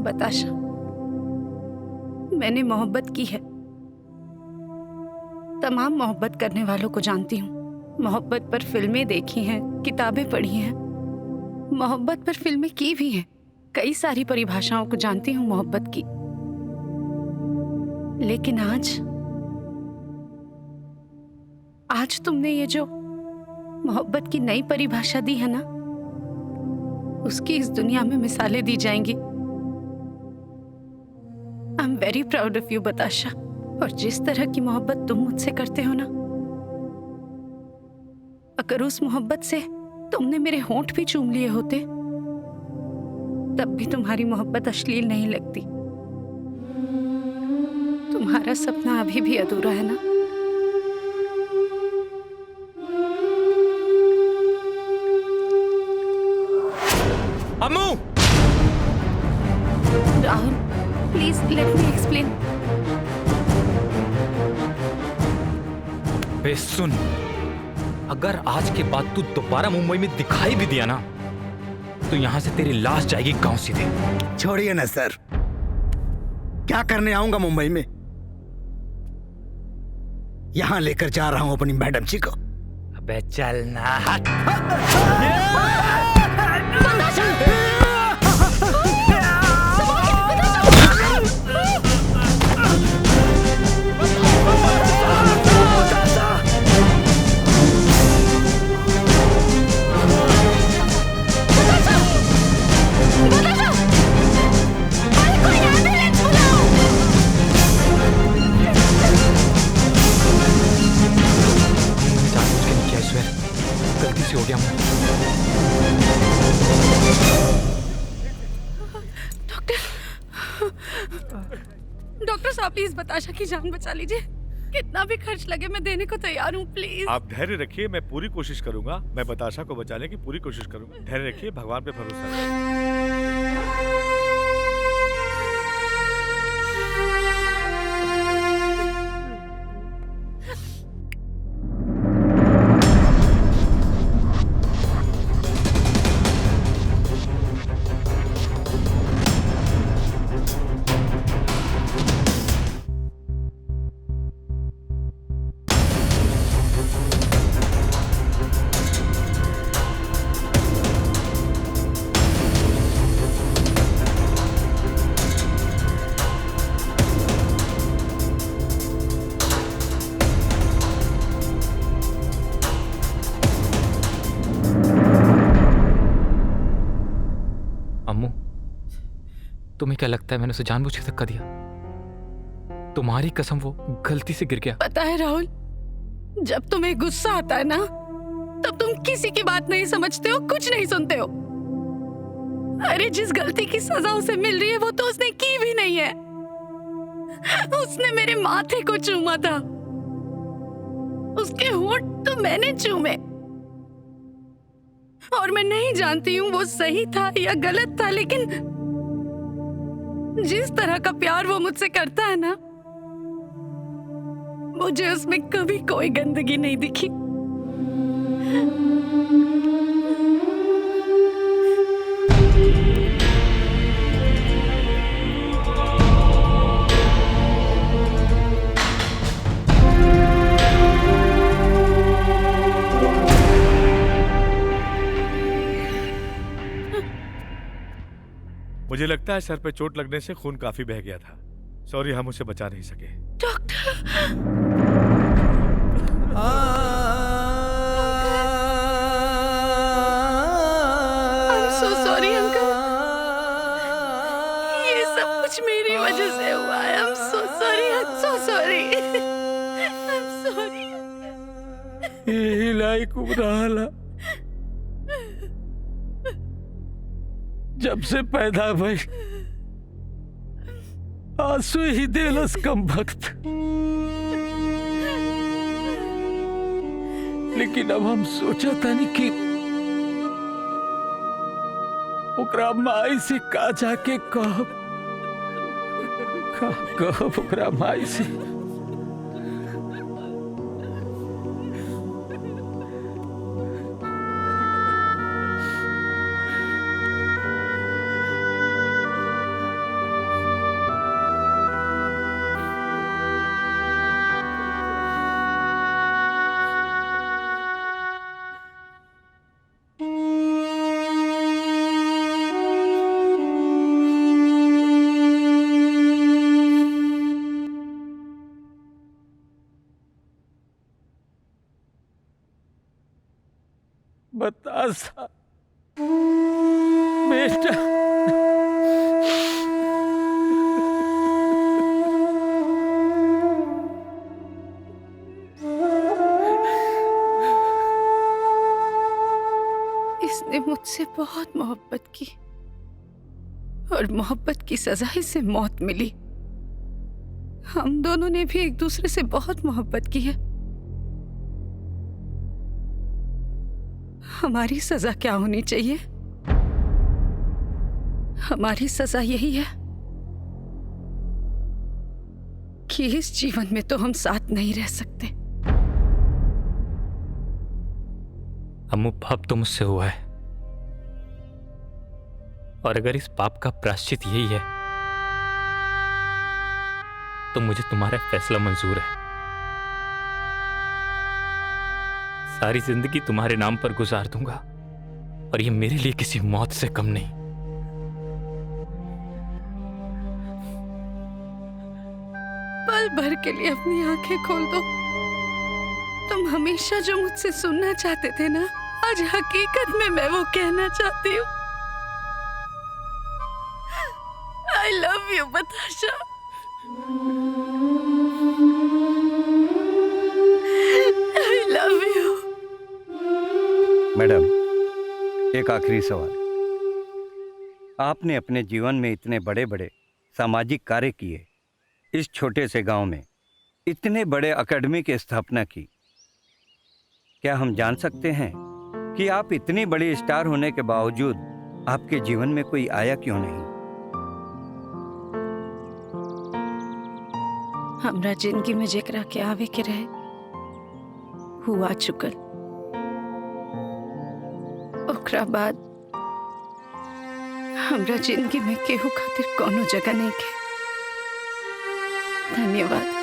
बताशा, मैंने मोहब्बत की है। तमाम मोहब्बत करने वालों को जानती हूँ। मोहब्बत पर फिल्में देखी हैं, किताबें पढ़ी हैं, मोहब्बत पर फिल्में की भी हैं। कई सारी परिभाषाओं को जानती हूँ मोहब्बत की। लेकिन आज तुमने ये जो मोहब्बत की नई परिभाषा दी है ना, उसकी इस दुनिया में मिसालें दी जाएंगी। I am very proud of you Batasha. और जिस तरह की मोहब्बत तुम मुझसे करते हो ना, अगर उस मोहब्बत से तुमने मेरे होंठ भी चूम लिए होते, तब भी तुम्हारी मोहब्बत अश्लील नहीं लगती। तुम्हारा सपना अभी भी अधूरा है ना। Ammu! Rahul, please let me explain. बे सुन, अगर आज के बाद तू दोबारा मुंबई में दिखाई भी दिया ना, तो यहां से तेरी लाश जाएगी गांव सीधे। छोड़िए ना सर, क्या करने आऊंगा मुंबई में। यहां लेकर जा रहा हूं अपनी मैडम जी को। अबे चल ना हट। गलती से हो गया मुझे। डॉक्टर साहब, प्लीज बताशा की जान बचा लीजिए। कितना भी खर्च लगे मैं देने को तैयार हूँ, प्लीज। आप धैर्य रखिए, मैं पूरी कोशिश करूंगा। मैं बताशा को बचाने की पूरी कोशिश करूंगा। धैर्य रखिए, भगवान पे भरोसा रखिए। अम्मू, तुम्हें क्या लगता है मैंने उसे जानबूझ के धक्का दिया? तुम्हारी कसम वो गलती से गिर गया। पता है राहुल, जब तुम्हें गुस्सा आता है ना, तब तुम किसी की बात नहीं समझते हो, कुछ नहीं सुनते हो। अरे जिस गलती की सजा उसे मिल रही है, वो तो उसने की भी नहीं है। उसने मेरे माथे को चूमा था, उसके होंठ तो मैंने चूमे। और मैं नहीं जानती हूँ वो सही था या गलत था, लेकिन जिस तरह का प्यार वो मुझसे करता है ना, मुझे उसमें कभी कोई गंदगी नहीं दिखी। मुझे लगता है सर पे चोट लगने से खून काफी बह गया था। सॉरी, हम उसे बचा नहीं सके। Doctor, I'm so sorry, uncle. ये सब कुछ मेरी वजह से हुआ है। I'm so sorry, I'm so sorry, I'm sorry। यही लायक उबराला जब से पैदा भई आंसू ही दिलस कम वक्त। लेकिन अब हम सोचा था नहीं कि ओकरा माई से का जाके कहब ओकरा माई से। बेटा। इसने मुझसे बहुत मोहब्बत की और मोहब्बत की सजा इसे मौत मिली। हम दोनों ने भी एक दूसरे से बहुत मोहब्बत की है। हमारी सजा क्या होनी चाहिए? हमारी सजा यही है कि इस जीवन में तो हम साथ नहीं रह सकते। अम्मू, पाप तो मुझसे हुआ है, और अगर इस पाप का प्रायश्चित यही है तो मुझे तुम्हारा फैसला मंजूर है। सारी जिंदगी तुम्हारे नाम पर गुजार दूंगा, और ये मेरे लिए किसी मौत से कम नहीं। पल भर के लिए अपनी आंखें खोल दो। तुम हमेशा जो मुझसे सुनना चाहते थे ना, आज हकीकत में मैं वो कहना चाहती हूँ। I love you, batasha. I love you। Madam, एक आखिरी सवाल। आपने अपने जीवन में इतने बड़े बड़े सामाजिक कार्य किए, इस छोटे से गांव में इतने बड़े अकेडमी की स्थापना की। क्या हम जान सकते हैं कि आप इतनी बड़ी स्टार होने के बावजूद आपके जीवन में कोई आया क्यों नहीं? हमरा जिंदगी में जेकरा के आवे के रहे हुआ चुकल। ओकरा बाद हमरा जिंदगी में केहू खातिर कोनो जगह नहीं के। धन्यवाद।